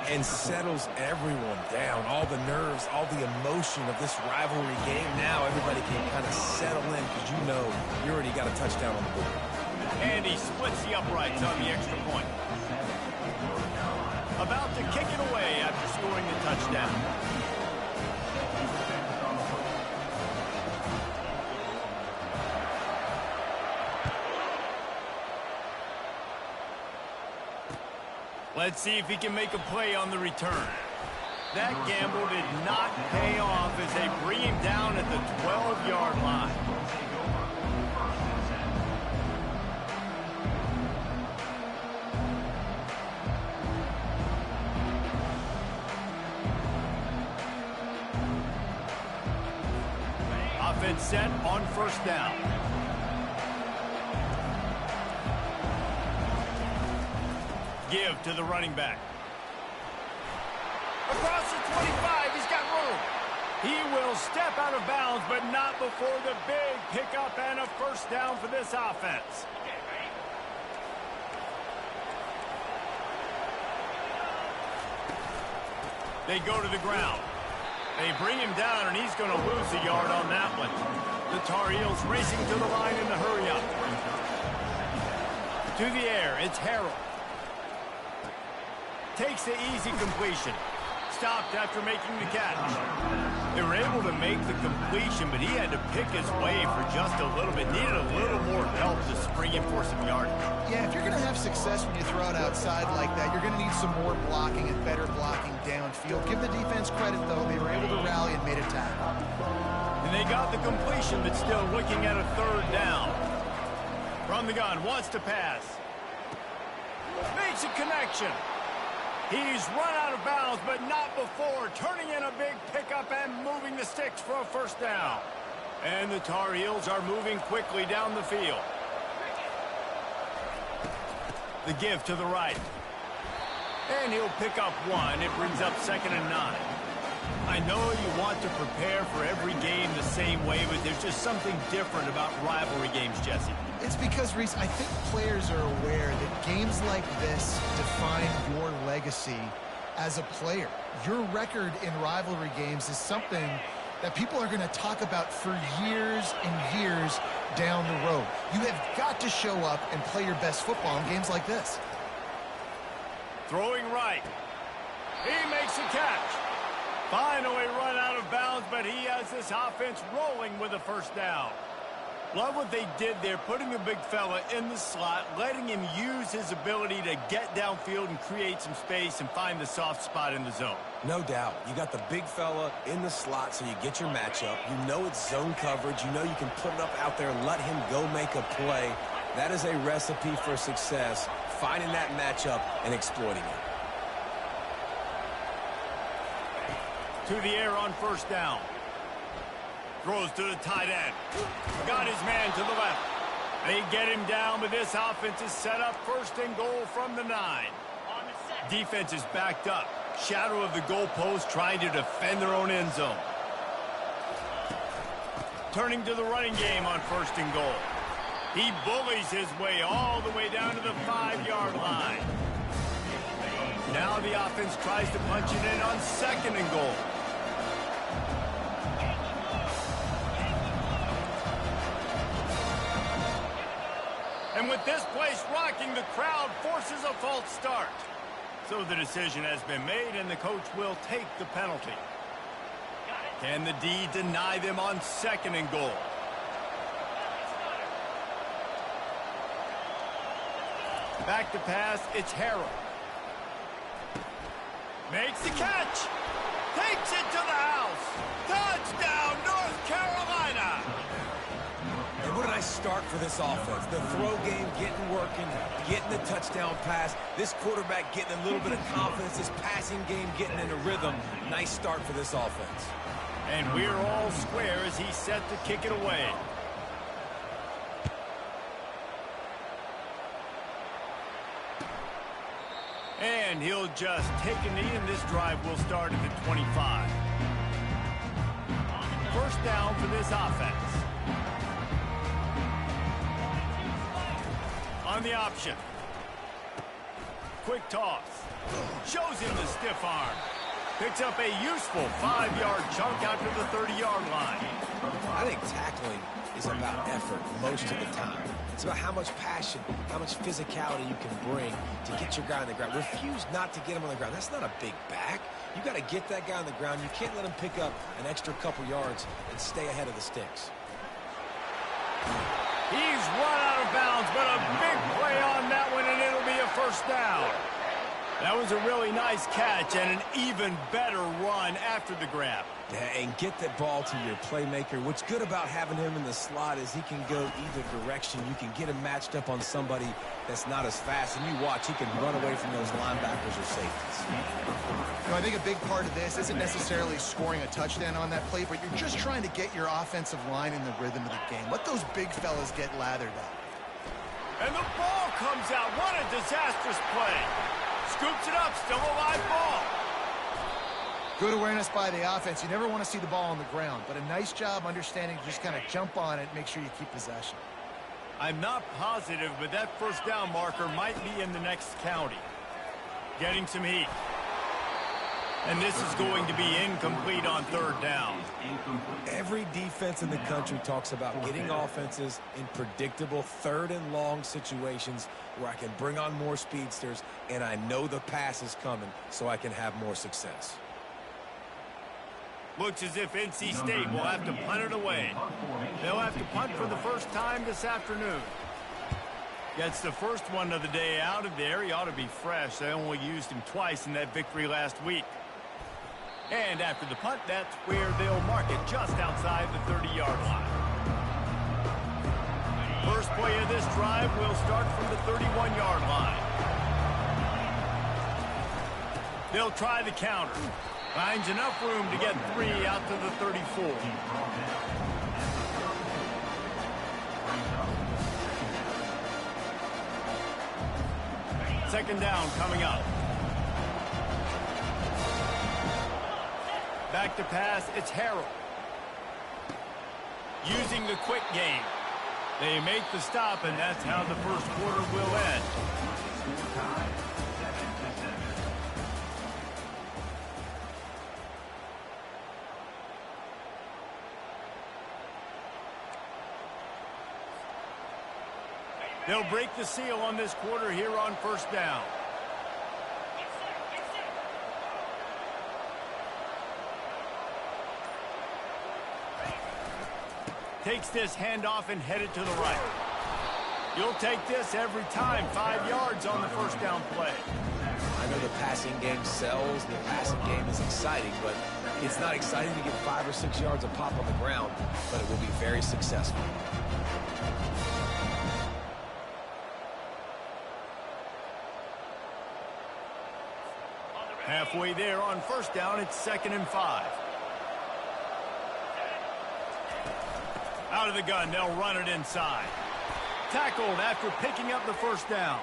and settles everyone down. All the nerves, all the emotion of this rivalry game. Now everybody can kind of settle in because you know you already got a touchdown on the board. And he splits the uprights on the extra point. About to kick it away after scoring the touchdown. Let's see if he can make a play on the return. That gamble did not pay off as they bring him down at the 12-yard line. Offense set on first down. Give to the running back. Across the 25, he's got room. He will step out of bounds, but not before the big pickup and a first down for this offense. They go to the ground. They bring him down, and he's going to lose a yard on that one. The Tar Heels racing to the line in the hurry-up. To the air, it's Harold. Takes the easy completion. Stopped after making the catch. They were able to make the completion, but he had to pick his way for just a little bit. Needed a little more help to spring him for some yardage. Yeah, if you're going to have success when you throw it outside like that, you're going to need some more blocking and better blocking downfield. Give the defense credit, though. They were able to rally and made a tackle. And they got the completion, but still looking at a third down. From the gun, wants to pass. Makes a connection. He's run out of bounds, but not before turning in a big pickup and moving the sticks for a first down. And the Tar Heels are moving quickly down the field. The give to the right. And he'll pick up one. It brings up 2nd and 9. I know you want to prepare for every game the same way, but there's just something different about rivalry games, Jesse. It's because, Reese, I think players are aware that games like this define your legacy as a player. Your record in rivalry games is something that people are going to talk about for years and years down the road. You have got to show up and play your best football in games like this. Throwing right. He makes a catch. Finally run out of bounds, but he has this offense rolling with a first down. Love what they did there, putting the big fella in the slot, letting him use his ability to get downfield and create some space and find the soft spot in the zone. No doubt. You got the big fella in the slot, so you get your matchup. You know it's zone coverage. You know you can put it up out there and let him go make a play. That is a recipe for success, finding that matchup and exploiting it. To the air on first down. Throws to the tight end. Got his man to the left. They get him down, but this offense is set up 1st and goal from the 9. Defense is backed up. Shadow of the goalpost trying to defend their own end zone. Turning to the running game on 1st and goal. He bullies his way all the way down to the 5-yard line. Now the offense tries to punch it in on 2nd and goal. And with this place rocking, the crowd forces a false start. So the decision has been made, and the coach will take the penalty. Can the D deny them on 2nd and goal? Back to pass, it's Harold. Makes the catch. Takes it to the house. Touchdown, North Carolina. And what did I start for this offense? The throw game getting working, getting the touchdown pass. This quarterback getting a little bit of confidence. This passing game getting into rhythm. Nice start for this offense. And we're all square as he's set to kick it away. And he'll just take a knee, and this drive will start at the 25. First down for this offense. On the option. Quick toss. Shows him the stiff arm. Picks up a useful 5-yard chunk out to the 30-yard line. I think tackling is about effort most of the time. It's about how much passion, how much physicality you can bring to get your guy on the ground. Refuse not to get him on the ground. That's not a big back. You got to get that guy on the ground. You can't let him pick up an extra couple yards and stay ahead of the sticks. He's run out of bounds, but a big play on that one, and it'll be a first down. That was a really nice catch and an even better run after the grab. Yeah, and get that ball to your playmaker. What's good about having him in the slot is he can go either direction. You can get him matched up on somebody that's not as fast, and you watch, he can run away from those linebackers or safeties. You know, I think a big part of this isn't necessarily scoring a touchdown on that play, but you're just trying to get your offensive line in the rhythm of the game. Let those big fellas get lathered up. And the ball comes out. What a disastrous play. Scoops it up, still a live ball. Good awareness by the offense. You never want to see the ball on the ground, but a nice job understanding to just kind of jump on it and make sure you keep possession. I'm not positive, but that first down marker might be in the next county. Getting some heat. And this is going to be incomplete on third down. Every defense in the country talks about getting offenses in predictable third and long situations where I can bring on more speedsters and I know the pass is coming so I can have more success. Looks as if NC State will have to punt it away. They'll have to punt for the first time this afternoon. Gets the first one of the day out of there. He ought to be fresh. They only used him twice in that victory last week. And after the punt, that's where they'll mark it just outside the 30-yard line. First play of this drive will start from the 31-yard line. They'll try the counter. Finds enough room to get 3 out to the 34. Second down coming up. Back to pass, it's Harrell. Using the quick game. They make the stop, and that's how the first quarter will end. They'll break the seal on this quarter here on first down. Takes this handoff and headed to the right. You'll take this every time. 5 yards on the first down play. I know the passing game sells, the passing game is exciting, but it's not exciting to get 5 or 6 yards of pop on the ground, but it will be very successful. Halfway there on first down, it's 2nd and 5. Out of the gun, they'll run it inside. Tackled after picking up the first down.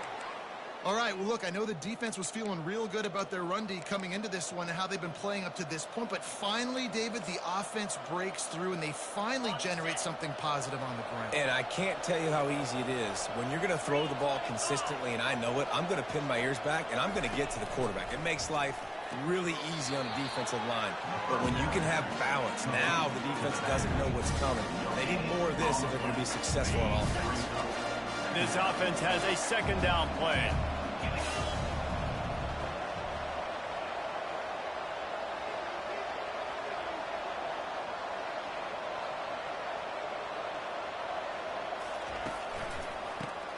All right, well, look, I know the defense was feeling real good about their run D coming into this one and how they've been playing up to this point, but finally, David, the offense breaks through and they finally generate something positive on the ground. And I can't tell you how easy it is. When you're going to throw the ball consistently, and I know it, I'm going to pin my ears back, and I'm going to get to the quarterback. It makes life really easy on the defensive line. But when you can have balance, now the defense doesn't know what's coming. They need more of this if they're going to be successful on offense. This offense has a second down play.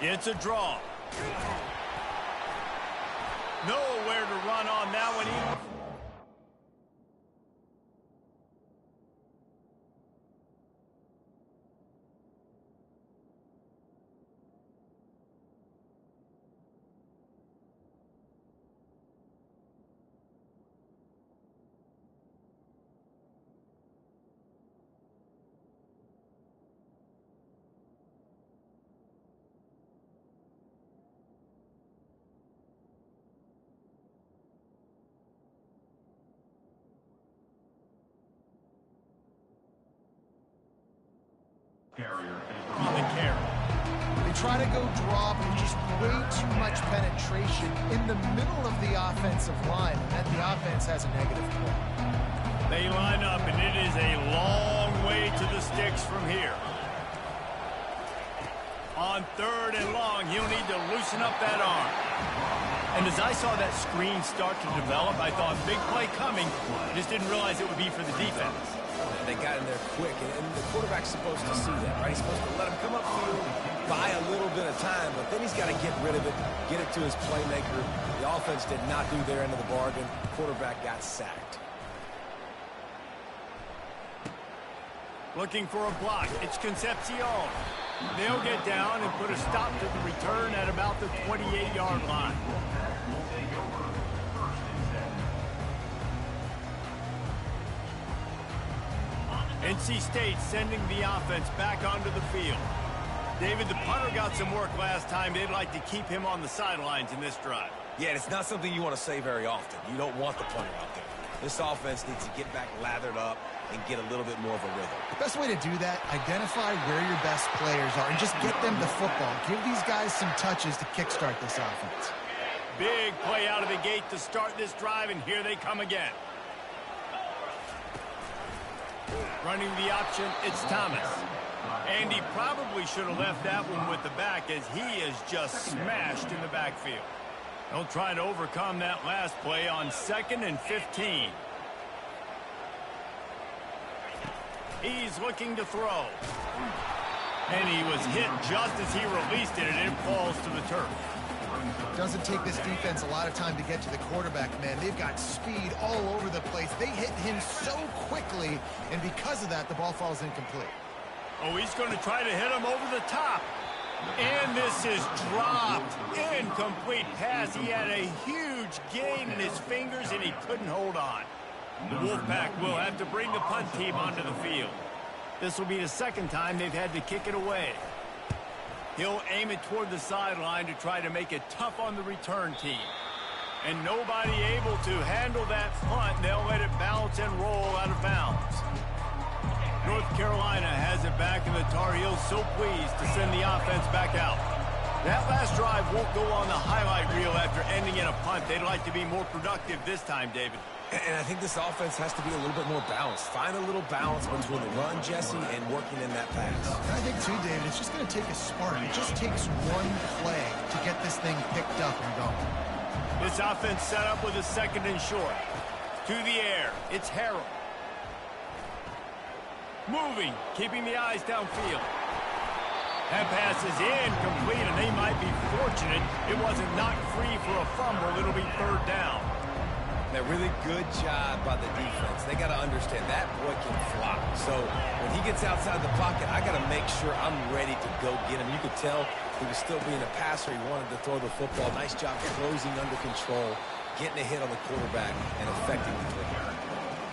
It's a draw. Nowhere to run on that one either. They try to go drop with just way too much penetration in the middle of the offensive line, and then the offense has a negative play. They line up, and it is a long way to the sticks from here. On 3rd and long, he'll need to loosen up that arm. And as I saw that screen start to develop, I thought big play coming. Just didn't realize it would be for the defense. They got in there quick, and the quarterback's supposed to see that, right? He's supposed to let him come upfield, buy a little bit of time, but then he's got to get rid of it, get it to his playmaker. The offense did not do their end of the bargain. The quarterback got sacked. Looking for a block. It's Concepcion. They'll get down and put a stop to the return at about the 28-yard line. NC State sending the offense back onto the field. David, the punter got some work last time. They'd like to keep him on the sidelines in this drive. Yeah, it's not something you want to say very often. You don't want the punter out there. This offense needs to get back lathered up and get a little bit more of a rhythm. The best way to do that, identify where your best players are and just get them the football. Give these guys some touches to kickstart this offense. Big play out of the gate to start this drive, and here they come again. Running the option, it's Thomas. And he probably should have left that one with the back, as he is just smashed in the backfield. They'll try to overcome that last play on 2nd and 15. He's looking to throw. And he was hit just as he released it, and it falls to the turf. Doesn't take this defense a lot of time to get to the quarterback, man. They've got speed all over the place. They hit him so quickly, and because of that, the ball falls incomplete. Oh, he's going to try to hit him over the top. And this is dropped. Incomplete pass. He had a huge gain in his fingers, and he couldn't hold on. The Wolfpack will have to bring the punt team onto the field. This will be the 2nd time they've had to kick it away. He'll aim it toward the sideline to try to make it tough on the return team. And nobody able to handle that punt. They'll let it bounce and roll out of bounds. North Carolina has it back, and the Tar Heels so pleased to send the offense back out. That last drive won't go on the highlight reel after ending in a punt. They'd like to be more productive this time, David. And I think this offense has to be a little bit more balanced. Find a little balance between the run, Jesse, and working in that pass. I think, too, David, it's just going to take a spark. It just takes one play to get this thing picked up and going. This offense set up with a 2nd and short. To the air, it's Harrell. Moving, keeping the eyes downfield. That pass is incomplete, and they might be fortunate it wasn't knocked free for a fumble. It'll be 3rd down. A really good job by the defense. They got to understand that boy can fly. So when he gets outside the pocket, I got to make sure I'm ready to go get him. You could tell he was still being a passer. He wanted to throw the football. Nice job closing under control, getting a hit on the quarterback, and affecting the play.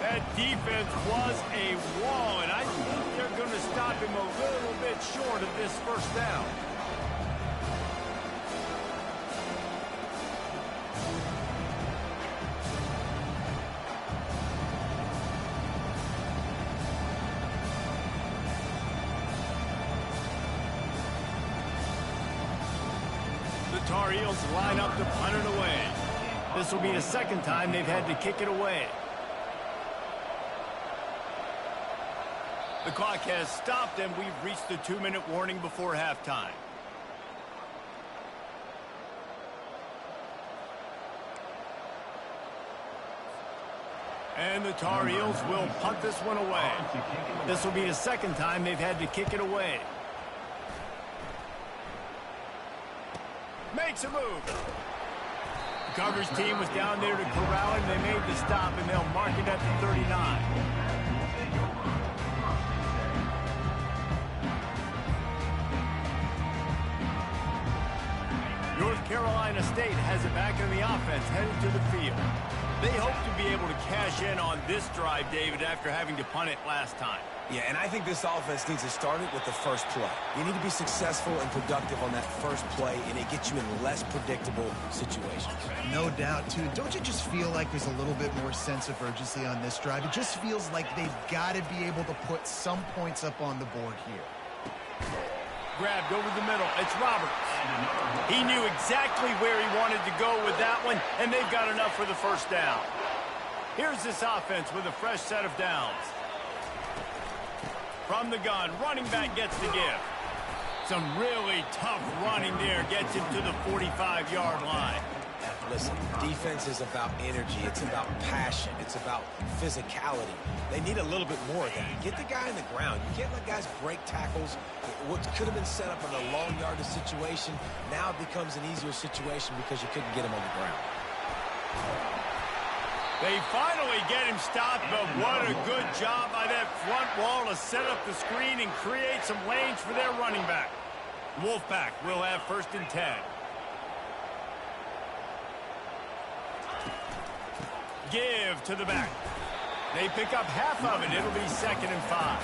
That defense was a wall, and I think they're going to stop him a little bit short of this 1st down. Tar Heels line up to punt it away. This will be the 2nd time they've had to kick it away. The clock has stopped, and we've reached the 2-minute warning before halftime. And the Tar Heels will punt this one away. This will be the 2nd time they've had to kick it away. Makes a move. The coverage team was down there to corral him. They made the stop, and they'll mark it at the 39. North Carolina State has it back in the offense, headed to the field. They hope to be able to cash in on this drive, David, after having to punt it last time. Yeah, and I think this offense needs to start it with the first play. You need to be successful and productive on that first play, and it gets you in less predictable situations. No doubt, too. Don't you just feel like there's a little bit more sense of urgency on this drive? It just feels like they've got to be able to put some points up on the board here. Grabbed over the middle. It's Roberts. He knew exactly where he wanted to go with that one, and they've got enough for the first down. Here's this offense with a fresh set of downs. From the gun, running back gets the give. Some really tough running there gets him to the 45-yard line. Listen, defense is about energy. It's about passion. It's about physicality. They need a little bit more of that. Get the guy in the ground. You can't let guys break tackles. What could have been set up in a long yardage situation now it becomes an easier situation because you couldn't get him on the ground. They finally get him stopped, but what a good job by that front wall to set up the screen and create some lanes for their running back. Wolfpack will have 1st and 10. Give to the back. They pick up half of it. It'll be 2nd and 5.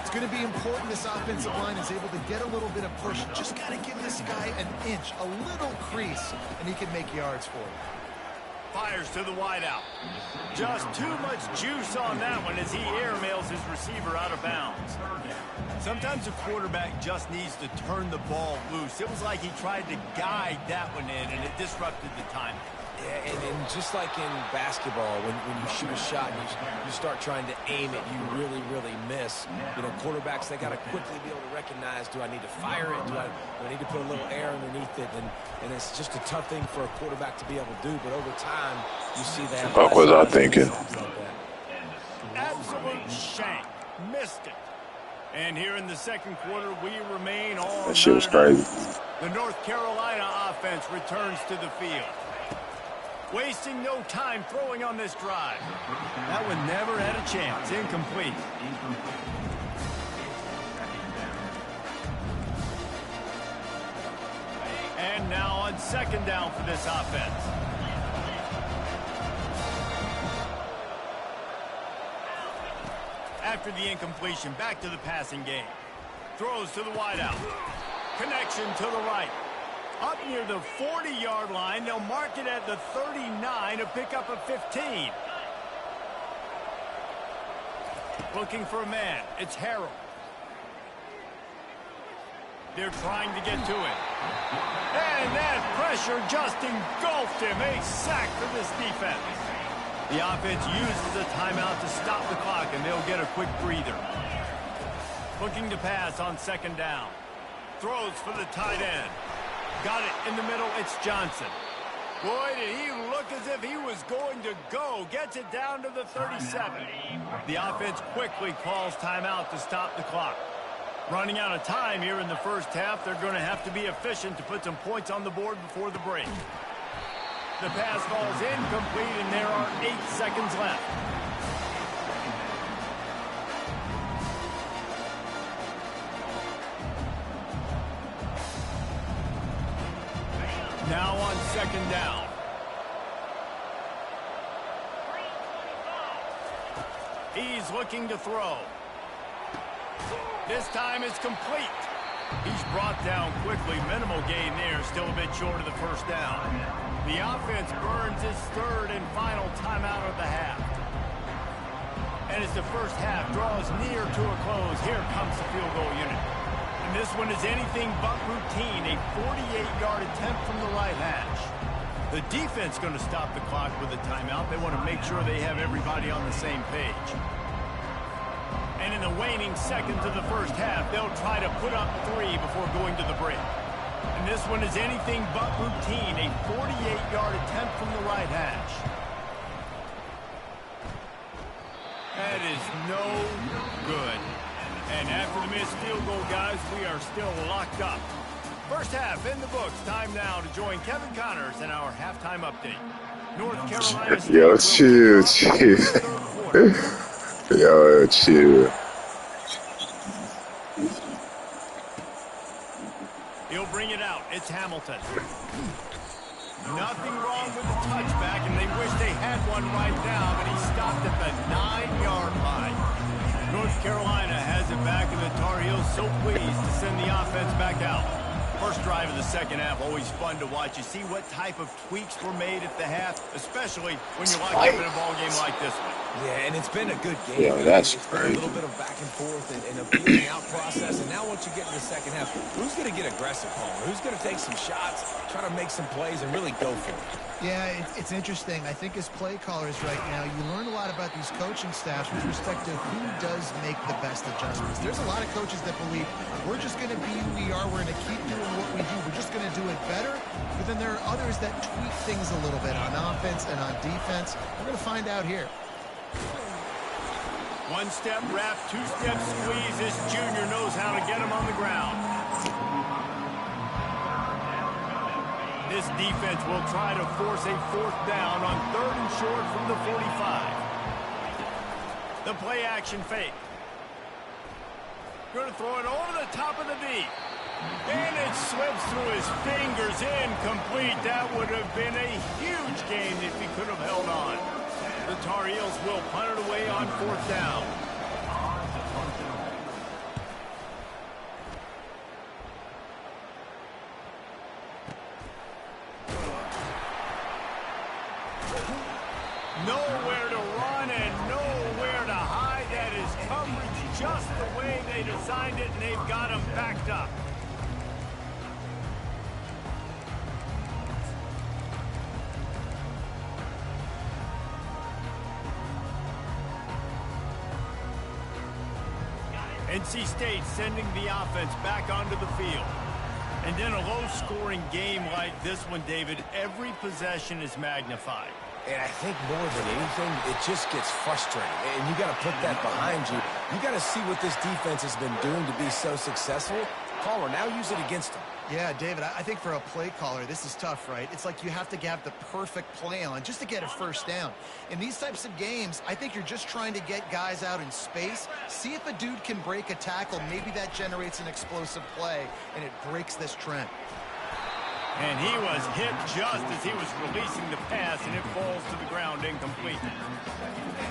It's going to be important this offensive line is able to get a little bit of push. Just got to give this guy an inch, a little crease, and he can make yards for you. Fires to the wideout. Just too much juice on that one as he airmails his receiver out of bounds. Sometimes a quarterback just needs to turn the ball loose. It was like he tried to guide that one in, and it disrupted the timing. Yeah, and just like in basketball, when you shoot a shot and you start trying to aim it, you really, really miss. You know, quarterbacks, they got to quickly be able to recognize, do I need to fire it? Do I need to put a little air underneath it? And it's just a tough thing for a quarterback to be able to do. But over time, you see that. What was I thinking? Absolute shank. Missed it. And here in the 2nd quarter, we remain all. That shit was crazy. The North Carolina offense returns to the field. Wasting no time throwing on this drive. That one never had a chance. Incomplete. And now on 2nd down for this offense. After the incompletion, back to the passing game. Throws to the wideout. Connection to the right. Up near the 40-yard line, they'll mark it at the 39 to pick up a 15. Looking for a man. It's Harrell. They're trying to get to it. And that pressure just engulfed him. A sack for this defense. The offense uses a timeout to stop the clock, and they'll get a quick breather. Looking to pass on 2nd down. Throws for the tight end. Got it in the middle. It's Johnson. Boy, did he look as if he was going to go. Gets it down to the 37. The offense quickly calls timeout to stop the clock. Running out of time here in the 1st half. They're going to have to be efficient to put some points on the board before the break. The pass falls incomplete, and there are 8 seconds left. Now on 2nd down. He's looking to throw. This time it's complete. He's brought down quickly. Minimal gain there. Still a bit short of the 1st down. The offense burns his 3rd and final timeout of the half. And as the 1st half draws near to a close, here comes the field goal unit. And this one is anything but routine. A 48-yard attempt from the right hash. The defense going to stop the clock with a timeout. They want to make sure they have everybody on the same page. And in the waning seconds of the 1st half, they'll try to put up 3 before going to the break. And this one is anything but routine. A 48-yard attempt from the right hash. That is no good. And after the missed field goal, guys, we are still locked up. 1st half in the books. Time now to join Kevin Connors in our halftime update. North Carolina State. Yo, chill. Yo, chill. He'll bring it out. It's Hamilton. Nothing wrong with the touchback, and they wish they had one right now, but he stopped at the 9-yard line. North Carolina has it back, and the Tar Heels so pleased to send the offense back out. First drive of the second half, always fun to watch. You see what type of tweaks were made at the half, especially when you're locked up in a ball game like this one. Yeah, and it's been a good game. Yeah, that's it's crazy. been a little bit of back and forth and a feeling out process. And now once you get in the second half, who's going to get aggressive, Palmer? Who's going to take some shots, try to make some plays, and really go for it? Yeah, it's interesting. I think as play callers right now, you learn a lot about these coaching staffs with respect to who does make the best adjustments. There's a lot of coaches that believe we're just going to be who we are. We're going to keep doing what we do. We're just going to do it better. But then there are others that tweak things a little bit on offense and on defense. We're going to find out here. One-step wrap, two-step squeeze. This junior knows how to get him on the ground. This defense will try to force a fourth down on 3rd and short from the 45. The play action fake. Going to throw it over the top of the deep. And it slips through his fingers, incomplete. That would have been a huge gain if he could have held on. The Tar Heels will punt it away on 4th down. Nowhere to run and nowhere to hide. That is coverage just the way they designed it, and they've got him backed up. NC State sending the offense back onto the field. And in a low-scoring game like this one, David, every possession is magnified. And I think more than anything, it just gets frustrating. And you got to put that behind you. You got to see what this defense has been doing to be so successful. Palmer, now use it against them. Yeah, David, I think for a play caller, this is tough, right? It's like you have to have the perfect play on just to get a first down. In these types of games, I think you're just trying to get guys out in space, see if a dude can break a tackle. Maybe that generates an explosive play, and it breaks this trend. And he was hit just as he was releasing the pass, and it falls to the ground incomplete.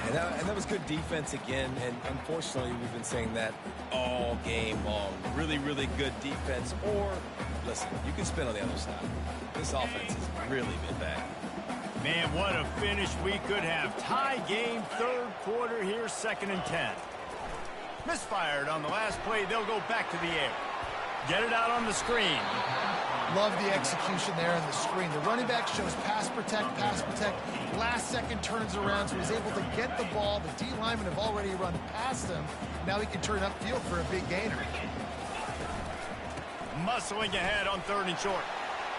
And that was good defense again, and unfortunately, we've been saying that all game long. Really, really good defense, or, listen, you can spin on the other side. This offense has really been bad. Man, what a finish we could have. Tie game, 3rd quarter here, 2nd and 10. Misfired on the last play. They'll go back to the air. Get it out on the screen. Love the execution there on the screen. The running back shows pass protect. Last second turns around, so he's able to get the ball. The D linemen have already run past him. Now he can turn upfield for a big gainer. Muscling ahead on 3rd and short.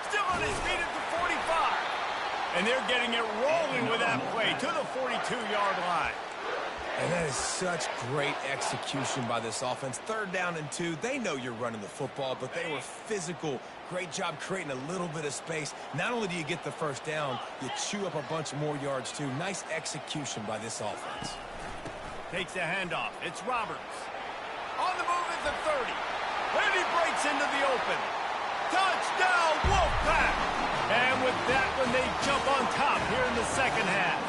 Still on his feet at the 45. And they're getting it rolling with that play to the 42-yard line. And that is such great execution by this offense. 3rd down and 2. They know you're running the football, but they were physical. Great job creating a little bit of space. Not only do you get the first down, you chew up a bunch more yards, too. Nice execution by this offense. Takes the handoff. It's Roberts. On the move at the 30. And he breaks into the open. Touchdown, Wolfpack! And with that one, they jump on top here in the second half.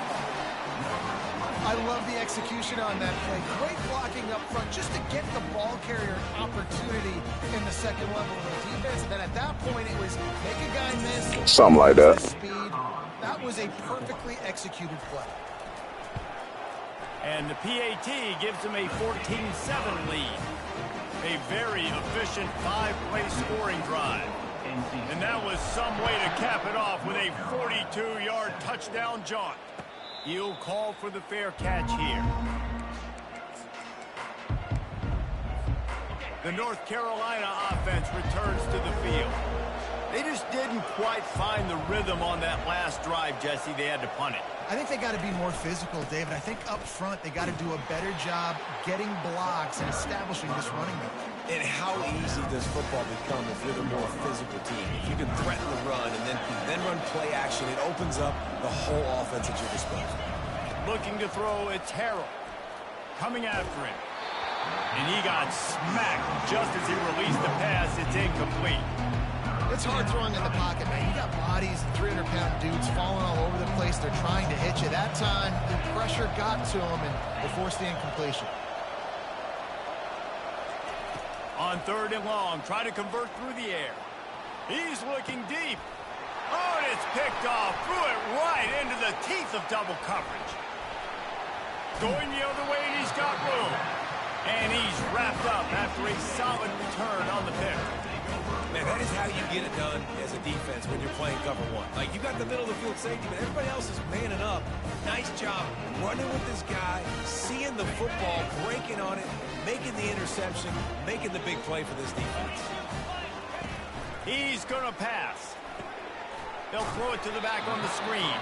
I love the execution on that play. Great blocking up front just to get the ball carrier an opportunity in the second level of the defense. And then at that point, it was make a guy miss. Something like that. Speed. That was a perfectly executed play. And the PAT gives them a 14-7 lead. A very efficient 5-play scoring drive. And that was some way to cap it off with a 42-yard touchdown jaunt. He'll call for the fair catch here. The North Carolina offense returns to the field. They just didn't quite find the rhythm on that last drive, Jesse. They had to punt it. I think they got to be more physical, David. I think up front they got to do a better job getting blocks and establishing this running game. And how easy does football become if you're the more physical team? If you can threaten the run and then run play action, it opens up the whole offense at your disposal. Looking to throw, it's Harrell. Coming after him. And he got smacked just as he released the pass. It's incomplete. It's hard throwing in the pocket, man. You got bodies, 300-pound dudes falling all over the place. They're trying to hit you. That time, the pressure got to them, and they forced the incompletion. On 3rd and long, try to convert through the air. He's looking deep. Oh, and it's picked off. Threw it right into the teeth of double coverage. Going the other way, and he's got room. And he's wrapped up after a solid return on the pick. Man, that is how you get it done as a defense when you're playing cover one. Like, you got the middle of the field safety, but everybody else is manning up. Nice job running with this guy, seeing the football, breaking on it, making the interception, making the big play for this defense. He's going to pass. They'll throw it to the back on the screen.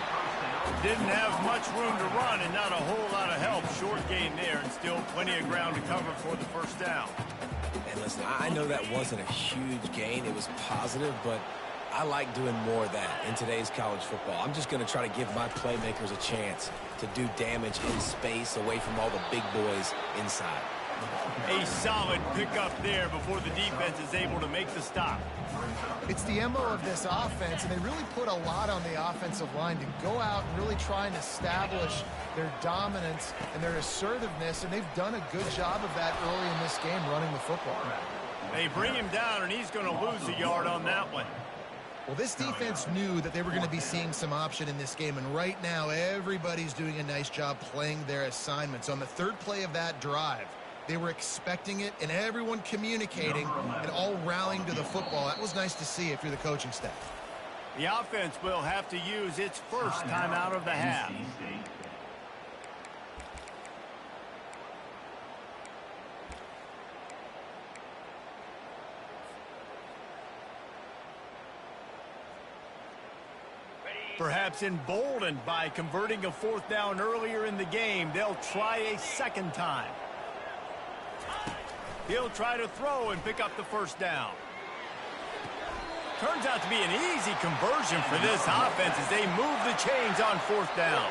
Didn't have much room to run and not a whole lot of help. Short gain there and still plenty of ground to cover for the first down. And listen, I know that wasn't a huge gain. It was positive, but I like doing more of that in today's college football. I'm just going to try to give my playmakers a chance to do damage in space away from all the big boys inside. A solid pickup there before the defense is able to make the stop. It's the MO of this offense, and they really put a lot on the offensive line to go out and really try and establish their dominance and their assertiveness, and they've done a good job of that early in this game running the football. They bring him down, and he's going to lose a yard on that one. Well, this defense knew that they were going to be seeing some option in this game, and right now everybody's doing a nice job playing their assignments. On the third play of that drive, they were expecting it, and everyone communicating and all rallying to the football. That was nice to see if you're the coaching staff. The offense will have to use its first time out of the half. Perhaps emboldened by converting a fourth down earlier in the game, they'll try a second time. He'll try to throw and pick up the first down. Turns out to be an easy conversion for this offense as they move the chains on fourth down.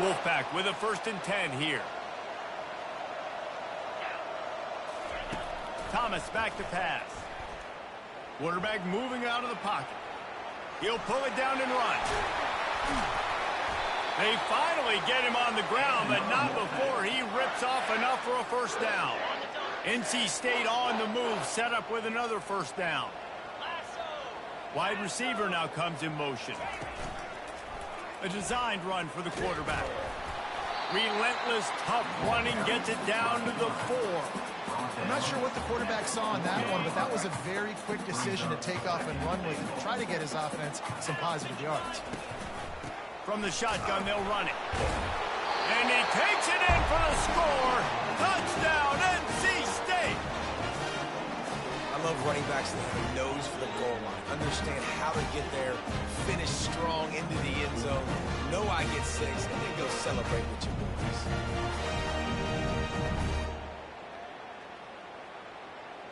Wolfpack with a 1st and 10 here. Thomas back to pass. Quarterback moving out of the pocket. He'll pull it down and run. They finally get him on the ground, but not before he rips off enough for a first down. NC State on the move, set up with another first down. Wide receiver now comes in motion. A designed run for the quarterback. Relentless, tough running, gets it down to the 4. I'm not sure what the quarterback saw on that one, but that was a very quick decision to take off and run with it, try to get his offense some positive yards. From the shotgun, they'll run it. And he takes it in for the score. Touchdown, NC State. I love running backs that have a nose for the goal line. Understand how to get there, finish strong into the end zone, know I get 6, and then go celebrate with your boys.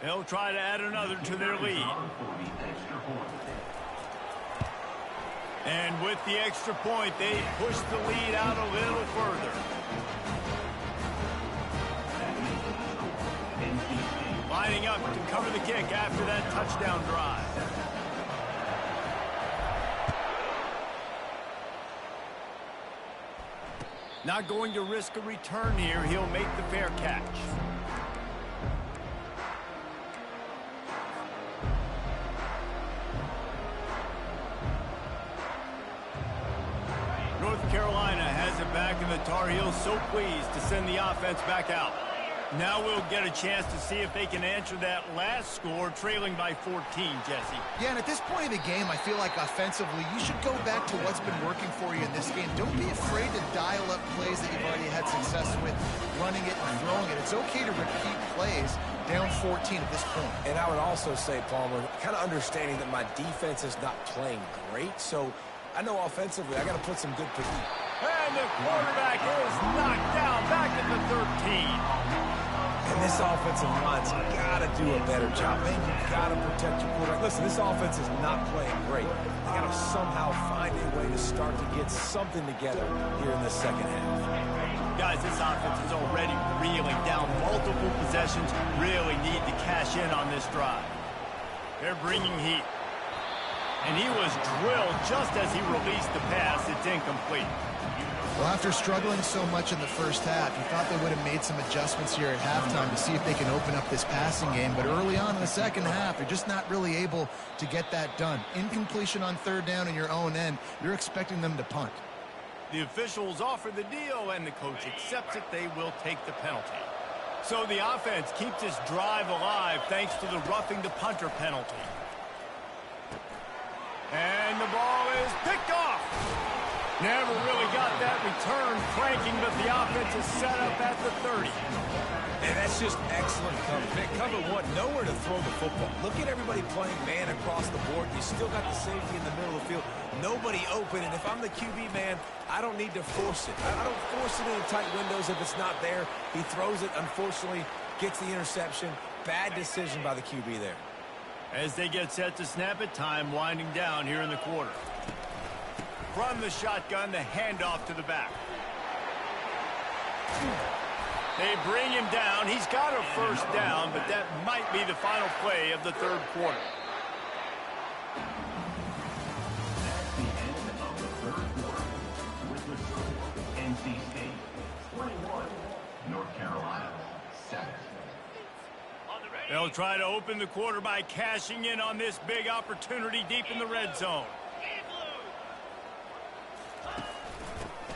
They'll try to add another to their lead. And with the extra point, they push the lead out a little further. Lining up to cover the kick after that touchdown drive. Not going to risk a return here. He'll make the fair catch. North Carolina has it back, and the Tar Heels so pleased to send the offense back out. Now we'll get a chance to see if they can answer that last score, trailing by 14, Jesse. Yeah, and at this point of the game, I feel like offensively, you should go back to what's been working for you in this game. Don't be afraid to dial up plays that you've already had success with, running it and throwing it. It's okay to repeat plays down 14 at this point. And I would also say, Palmer, kind of understanding that my defense is not playing great, so I know offensively I got to put some good position. And the quarterback is knocked down back at the 13. And this offensive line's got to do a better job. Man, you got to protect your quarterback. Listen, this offense is not playing great. They got to somehow find a way to start to get something together here in the second half. Guys, this offense is already reeling down multiple possessions. Really need to cash in on this drive. They're bringing heat. And he was drilled just as he released the pass. It's incomplete. Well, after struggling so much in the first half, you thought they would have made some adjustments here at halftime to see if they can open up this passing game. But early on in the second half, they're just not really able to get that done. Incompletion on third down in your own end, you're expecting them to punt. The officials offer the deal, and the coach accepts it. They will take the penalty. So the offense keeps this drive alive thanks to the roughing the punter penalty. And the ball is picked off. Never really got that return cranking, but the offense is set up at the 30. And that's just excellent coverage. Man, cover one, nowhere to throw the football. Look at everybody playing man across the board. You still got the safety in the middle of the field. Nobody open, and if I'm the QB man, I don't need to force it. I don't force it into tight windows if it's not there. He throws it, unfortunately, gets the interception. Bad decision by the QB there. As they get set to snap it, time winding down here in the quarter. From the shotgun, the handoff to the back. They bring him down. He's got a first down, but that might be the final play of the third quarter. That's the end of the third quarter. With the score, NC State 21, North Carolina 7. They'll try to open the quarter by cashing in on this big opportunity deep in the red zone.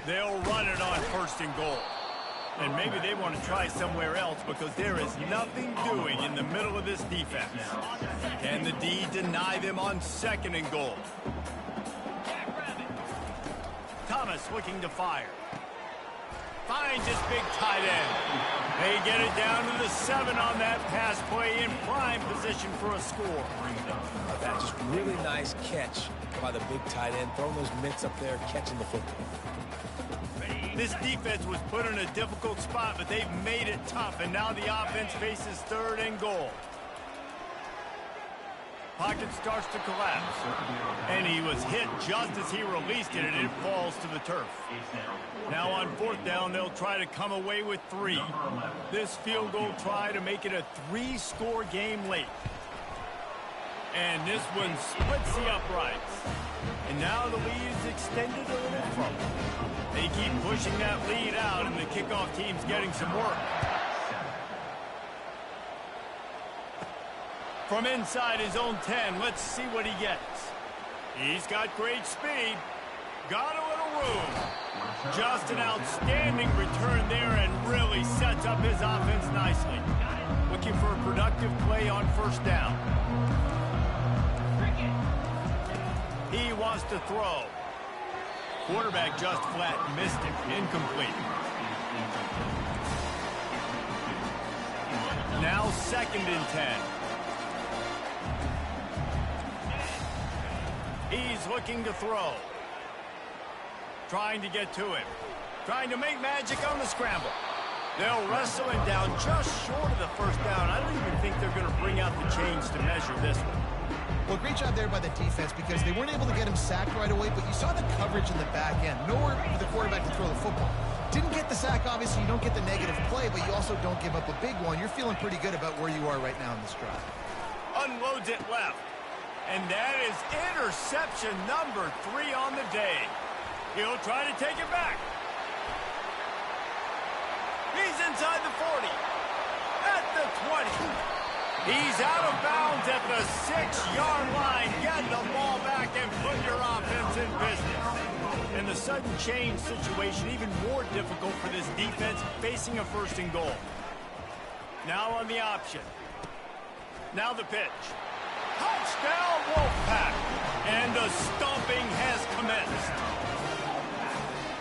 They'll run it on first and goal. And maybe they want to try somewhere else because there is nothing doing in the middle of this defense. Can the D deny them on second and goal? Thomas looking to fire. Finds his big tight end. They get it down to the 7 on that pass play in prime position for a score. That's just really nice catch by the big tight end. Throwing those mitts up there, catching the football. This defense was put in a difficult spot, but they've made it tough, and now the offense faces third and goal. Pocket starts to collapse, and he was hit just as he released it, and it falls to the turf. Now on fourth down, they'll try to come away with 3. This field goal try to make it a 3-score game late. And this one splits the uprights. And now the lead is extended a little further. They keep pushing that lead out, and the kickoff team's getting some work. From inside his own 10, let's see what he gets. He's got great speed. Got a little room. Just an outstanding return there and really sets up his offense nicely. Looking for a productive play on first down. He wants to throw. Quarterback just flat missed it. Incomplete. Now second and 10. He's looking to throw. Trying to get to him. Trying to make magic on the scramble. They'll wrestle him down just short of the first down. I don't even think they're going to bring out the chains to measure this one. Well, great job there by the defense because they weren't able to get him sacked right away, but you saw the coverage in the back end. Nowhere for the quarterback to throw the football. Didn't get the sack, obviously. You don't get the negative play, but you also don't give up a big one. You're feeling pretty good about where you are right now in this drive. Unloads it left. And that is interception number 3 on the day. He'll try to take it back. He's inside the 40. At the 20. He's out of bounds at the 6-yard line. Get the ball back and put your offense in business. And the sudden change situation even more difficult for this defense facing a first and goal. Now on the option. Now the pitch. Touchdown Wolfpack. And the stomping has commenced.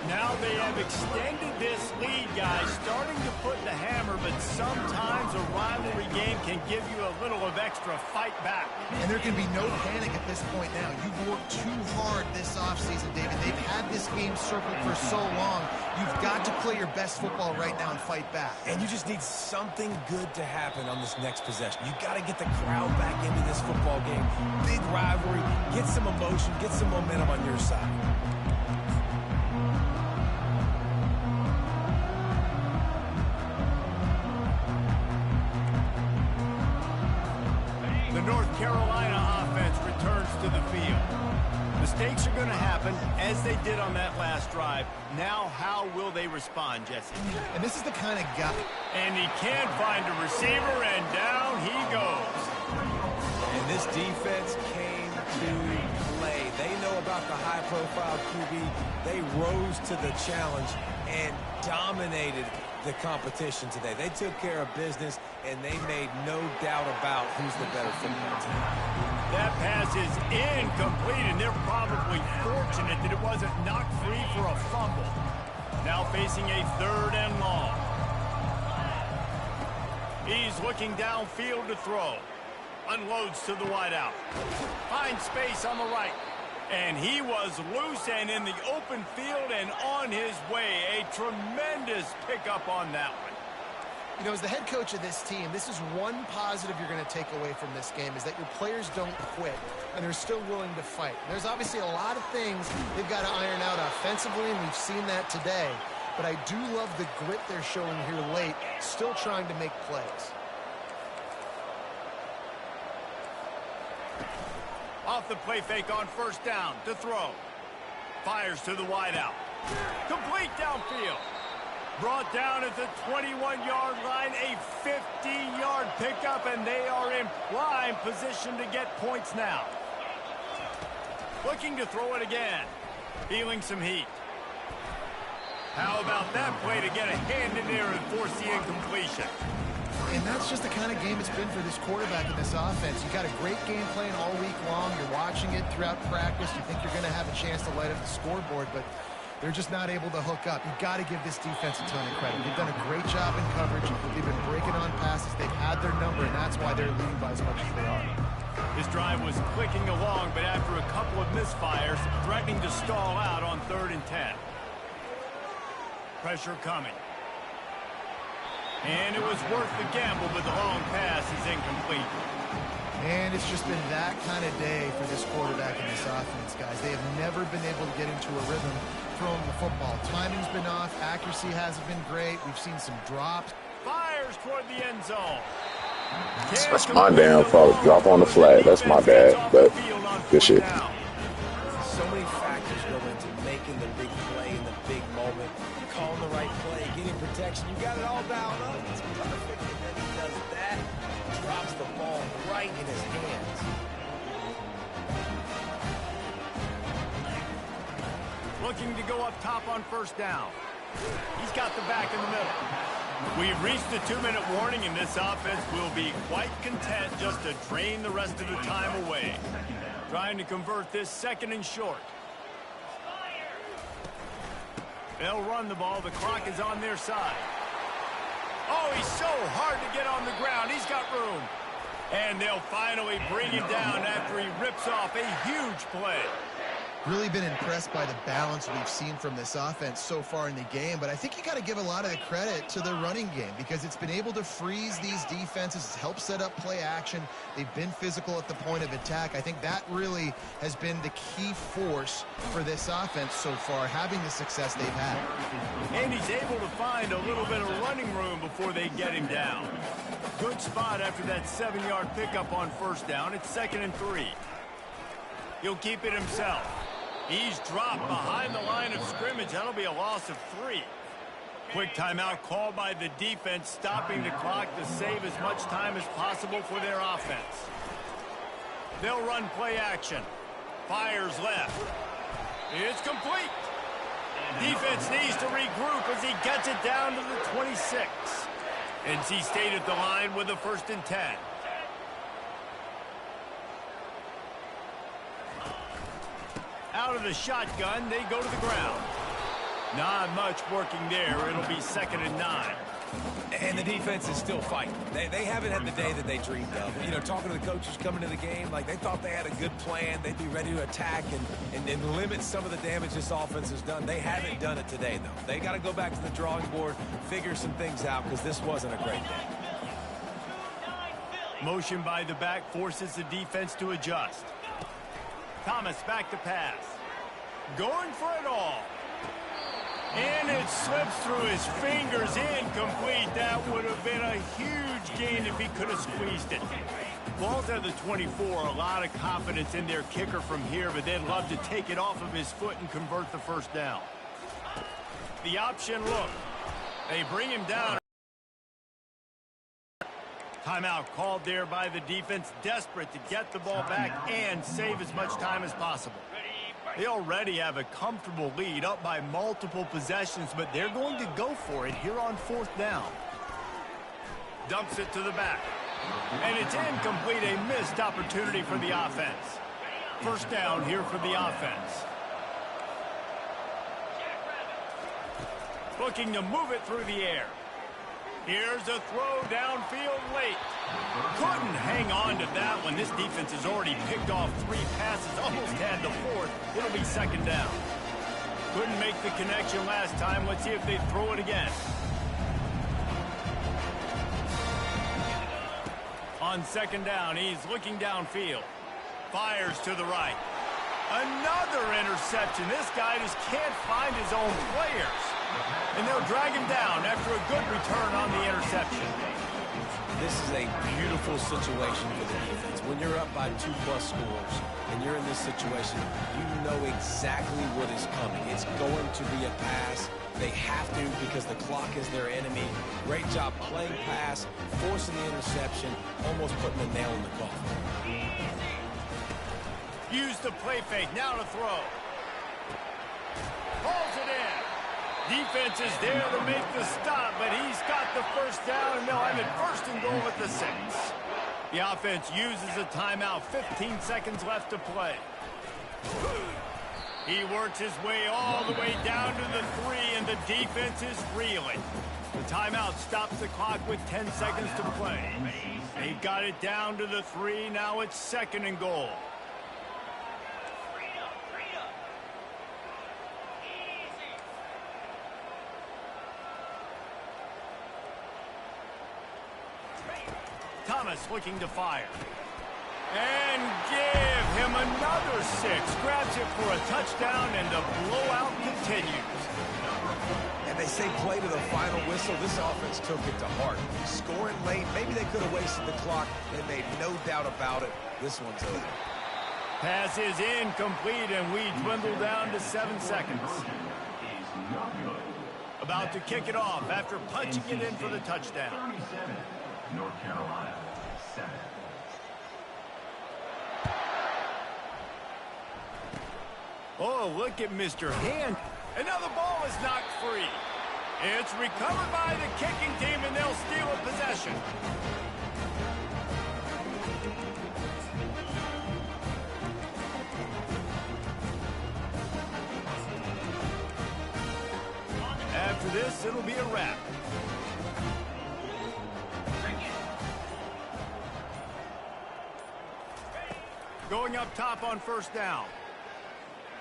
Now they have extended this lead, guys, starting to put the hammer, but sometimes a rivalry game can give you a little of extra fight back. And there can be no panic at this point now. You've worked too hard this offseason, David. They've had this game circled for so long. You've got to play your best football right now and fight back. And you just need something good to happen on this next possession. You got to get the crowd back into this football game. Big rivalry. Get some emotion. Get some momentum on your side. The North Carolina offense returns to the field. Mistakes are going to happen, as they did on that last drive. Now, how will they respond, Jesse? And this is the kind of guy. And he can't find a receiver, and down he goes. And this defense came to play. They know about the high-profile QB. They rose to the challenge and dominated the competition today. They took care of business, and they made no doubt about who's the better football team. That pass is incomplete, and they're probably fortunate that it wasn't knocked free for a fumble. Now facing a 3rd and long. He's looking downfield to throw. Unloads to the wideout. Finds space on the right. And he was loose and in the open field and on his way. A tremendous pickup on that one. You know, as the head coach of this team, this is one positive you're going to take away from this game, is that your players don't quit, and they're still willing to fight. There's obviously a lot of things they've got to iron out offensively, and we've seen that today. But I do love the grit they're showing here late, still trying to make plays. Off the play fake on 1st down to throw. Fires to the wideout. Complete downfield. Brought down at the 21-yard line, a 50-yard pickup, and they are in prime position to get points now. Looking to throw it again. Feeling some heat. How about that play to get a hand in there and force the incompletion? And that's just the kind of game it's been for this quarterback in this offense. You got a great game plan all week long. You're watching it throughout practice. You think you're going to have a chance to light up the scoreboard, but they're just not able to hook up. You've got to give this defense a ton of credit. They've done a great job in coverage. They've been breaking on passes. They've had their number, and that's why they're leading by as much as they are. This drive was clicking along, but after a couple of misfires, threatening to stall out on 3rd and 10. Pressure coming. And it was worth the gamble, but the long pass is incomplete. And it's just been that kind of day for this quarterback and this offense, guys. They have never been able to get into a rhythm throwing the football. Timing's been off. Accuracy hasn't been great. We've seen some drops. Fires toward the end zone. That's my damn fault. Drop on the flag. That's my bad. But good shit. So many factors go into making the big play in the big moment. Calling the right play, getting protection. You got it all dialed up. It's perfect. And then he does that. Drops the ball right in his hands. Looking to go up top on 1st down. He's got the back in the middle. We've reached the 2-minute warning, and this offense will be quite content just to drain the rest of the time away. Trying to convert this 2nd and short. They'll run the ball. The clock is on their side. Oh, he's so hard to get on the ground. He's got room. And they'll finally bring him down after he rips off a huge play. Really been impressed by the balance we've seen from this offense so far in the game, but I think you got to give a lot of the credit to the running game because it's been able to freeze these defenses. It's helped set up play action. They've been physical at the point of attack. I think that really has been the key force for this offense so far, having the success they've had. And he's able to find a little bit of running room before they get him down. Good spot after that 7-yard pickup on 1st down. It's 2nd and 3. He'll keep it himself. He's dropped behind the line of scrimmage. That'll be a loss of 3. Quick timeout called by the defense, stopping the clock to save as much time as possible for their offense. They'll run play action. Fires left. It's complete. Defense needs to regroup as he gets it down to the 26. NC State at the line with a 1st and 10. Out of the shotgun, they go to the ground. Not much working there. It'll be 2nd and 9. And the defense is still fighting. They haven't had the day that they dreamed of. You know, talking to the coaches coming to the game, like they thought they had a good plan. They'd be ready to attack and limit some of the damage this offense has done. They haven't done it today, though. They got to go back to the drawing board, figure some things out, because this wasn't a great day. Motion by the back forces the defense to adjust. Thomas back to pass. Going for it all. And it slips through his fingers, incomplete. That would have been a huge gain if he could have squeezed it. Ball's at the 24. A lot of confidence in their kicker from here, but they'd love to take it off of his foot and convert the first down. The option look. They bring him down. Timeout called there by the defense, desperate to get the ball back and save as much time as possible. They already have a comfortable lead, up by multiple possessions, but they're going to go for it here on fourth down. Dumps it to the back. And it's incomplete, a missed opportunity for the offense. First down here for the offense. Looking to move it through the air. Here's a throw downfield late. Couldn't hang on to that one. This defense has already picked off 3 passes, almost had the 4th. It'll be second down. Couldn't make the connection last time. Let's see if they throw it again. On second down, he's looking downfield. Fires to the right. Another interception. This guy just can't find his own players. And they'll drag him down after a good return on the interception. This is a beautiful situation for the defense. When you're up by 2+ scores and you're in this situation, you know exactly what is coming. It's going to be a pass. They have to because the clock is their enemy. Great job playing pass, forcing the interception, almost putting a nail in the coffin. Use the play fake, now to throw. Pulls it in. Defense is there to make the stop, but he's got the first down, and they'll have it first and goal at the 6. The offense uses a timeout, 15 seconds left to play. He works his way all the way down to the 3, and the defense is reeling. The timeout stops the clock with 10 seconds to play. They got it down to the 3, now it's second and goal. Thomas looking to fire. And give him another 6. Grabs it for a touchdown, and the blowout continues. And they say play to the final whistle. This offense took it to heart. Scoring late, maybe they could have wasted the clock. They made no doubt about it. This one's over. Pass is incomplete, and we dwindle down to 7 seconds. About to kick it off after punching it in for the touchdown. North Carolina, 7. Oh, look at Mr. Hand. And now the ball is knocked free. It's recovered by the kicking team, and they'll steal a possession. After this, it'll be a wrap. Going up top on first down.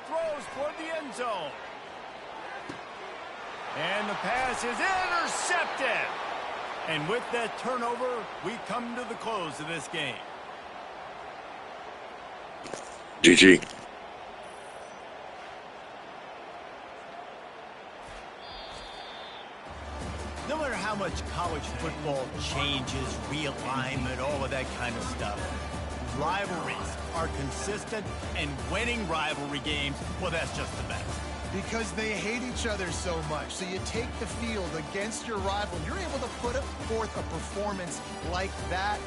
Throws toward the end zone. And the pass is intercepted. And with that turnover, we come to the close of this game. GG. No matter how much college football changes, realignment, all of that kind of stuff, rivalries are consistent, and winning rivalry games, well, that's just the best. Because they hate each other so much. So you take the field against your rival, you're able to put forth a performance like that.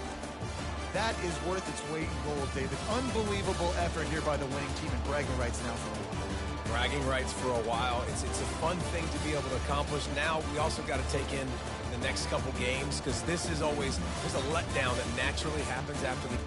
That is worth its weight in gold, David. Unbelievable effort here by the winning team, and bragging rights now for a while. Bragging rights for a while. It's a fun thing to be able to accomplish. Now we also got to take in the next couple games, because this is always, there's a letdown that naturally happens after the